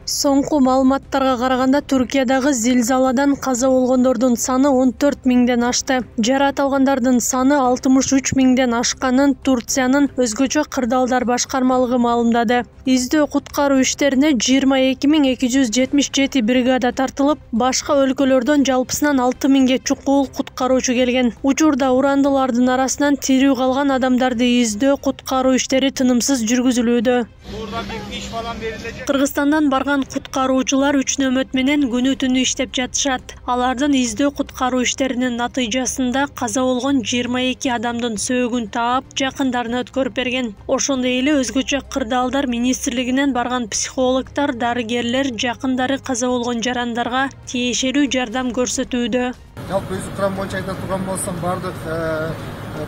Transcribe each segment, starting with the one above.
Соңку маалыматтарга караганда Түркиядагы зилзаладан каза болгондордун саны 14 миңден ашты. Жарат алгандардын саны 63 миңден ашканын Турциянын өзгөчө кырдаалдар башкармалыгы маалымдады. Издөө куткаруу иштерине 22.277 бригада тартылып, башка өлкөлөрдөн жалпысынан 6 миңге чукул куткаруучу келген. Учурда урандылардын арасынан тирүү калган адамдарды издөө куткаруу иштери тынымсыз жүргүзүлүүдө. Кыргызстандан барган куткаруучулар 3 нөмөт менен күнү-түнү иштеп жатышат. Алардын издөө куткаруу иштеринин натыйжасында каза болгон 22 адамдын сөөгүн таап, жакындарына өткөрүп берген. Ошондой эле өзгөчө кырдаалдар министрлигинен барган психологдор, дарыгерлер жакындары каза болгон жарандарга тиешелүү жардам көрсөтүүдө. Жалпы өзү кыран боюнча айта турган болсом, бардык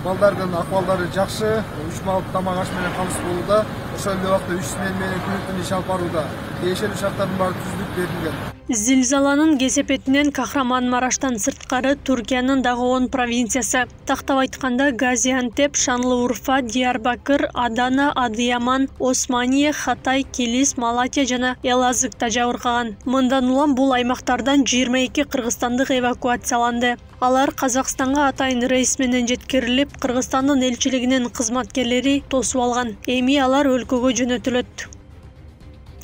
балдардын акыбалдары жакшы, 3 маалык тамак аш менен камсыз болууда. Ошол эле убакта 3 смен менен күнү-түнү иш алып барууда. Тиешелүү шарттардын баары түзүлүп берилген. Зилзаланын кесепетинен Кахраман-Мараштан сырткары Түркиянын дагы 10 провинциясы, тактап айтканда Газиантеп, Шанлы-Урфа, Диярбакыр, Адана, Адыяман, Османия, Хатай, Килис, Малатия жана Элазığта жабыркаган. Мындан улам бул аймактардан 22 кыргызстандык эвакуацияланды. Алар Казакстанга атайын рейс менен жеткирилип, Кыргызстандын элчилигинин кызматкерлери тосуп алган. Эми алар өлкөгө жөнөтүлөт.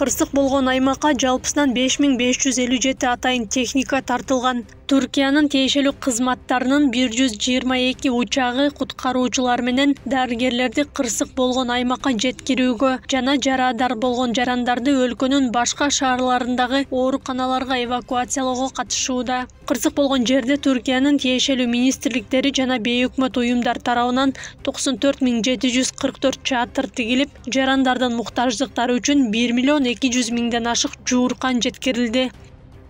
Кырсык болгон аймакка жалпысынан 5557 атайын техника тартылган. Түркиянын тиешелүү кызматтарынын 122 учагы куткаруучулар менен дарыгерлерди кырсык болгон аймакка жеткирүүгө жана жарадар болгон жарандарды өлкөнүн башка шаарларындагы ооруканаларга эвакуациялоого катышууда. Кырсык болгон жерде Түркиянын тиешелүү министрликтери жана бейөкмөт уюмдар тарабынан 94.744 чатыр тигилип, жарандардын муктаждыктары үчүн 1.200.000 ашык жууркан жеткирилди.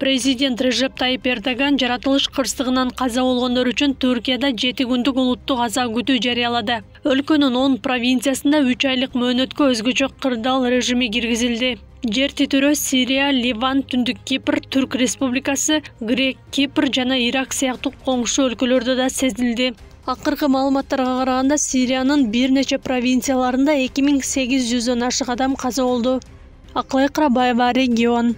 Президент Режеп Тайип Эрдоган жаратылыш кырсыгынан каза болгондор үчүн Түркияда 7 күндүк улуттук аза күтүү жарыялады. Өлкөнүн 10 провинциясында 3 айлык мөөнөткө өзгөчө кырдаал режими киргизилди. Жер титирөө Сирия, Ливан, Түндүк Кипр, Түрк Республикасы, Грек, Кипр жана Ирак сыяктуу коңшу өлкөлөрдө да сезилди. Акыркы маалыматтарга караганда Сириянын бир нече провинцияларында 2800дөн ашык адам каза болду. Аклай Кырабаева, регион.